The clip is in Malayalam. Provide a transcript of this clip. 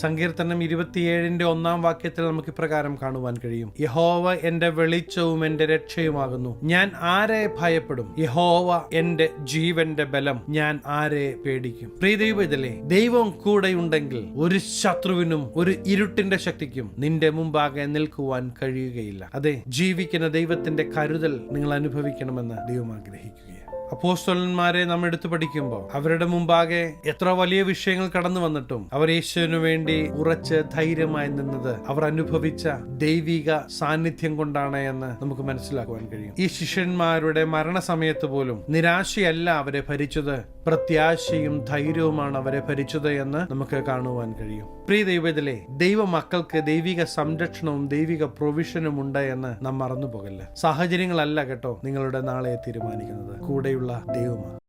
സങ്കീർത്തനം 27:1 നമുക്ക് ഇപ്രകാരം കാണുവാൻ കഴിയും: യഹോവ എന്റെ വെളിച്ചവും എന്റെ രക്ഷയുമാകുന്നു, ഞാൻ ആരെ ഭയപ്പെടും? യഹോവ എന്റെ ജീവന്റെ ബലം, ഞാൻ ആരെ പേടിക്കും? പ്രിയ ദൈവമേ, ദൈവം കൂടെയുണ്ടെങ്കിൽ ഒരു ശത്രുവിനും ഒരു ഇരുട്ടിന്റെ ശക്തിക്കും നിന്റെ മുമ്പാകെ നിൽക്കുവാൻ കഴിയുകയില്ല. അതെ, ജീവിക്കുന്ന ദൈവത്തിന്റെ കരുതൽ നിങ്ങൾ അനുഭവിക്കണമെന്ന് ദൈവം ആഗ്രഹിക്കുകയാണ്. അപ്പോസ്തലന്മാരെ നാം എടുത്തു പഠിക്കുമ്പോൾ അവരുടെ മുമ്പാകെ എത്ര വലിയ വിഷയങ്ങൾ കടന്നു വന്നിട്ടും അവർ യേശുവിനു വേണ്ടി ഉറച്ച് ധൈര്യമായി നിന്നത് അവർ അനുഭവിച്ച ദൈവിക സാന്നിധ്യം കൊണ്ടാണ് എന്ന് നമുക്ക് മനസ്സിലാക്കുവാൻ കഴിയും. ഈ ശിഷ്യന്മാരുടെ മരണസമയത്ത് പോലും നിരാശയല്ല അവരെ ഭരിച്ചത്, പ്രത്യാശയും ധൈര്യവുമാണ് അവരെ ഭരിച്ചത് എന്ന് നമുക്ക് കാണുവാൻ കഴിയും. പ്രിയ ദൈവത്തിലെ ദൈവ മക്കൾക്ക് ദൈവിക സംരക്ഷണവും ദൈവിക പ്രൊവിഷനും ഉണ്ട് എന്ന് നാം മറന്നു പോകല്ല. സാഹചര്യങ്ങളല്ല കേട്ടോ നിങ്ങളുടെ നാളെ തീരുമാനിക്കുന്നത്, കൂടെയുള്ള ദൈവമാണ്.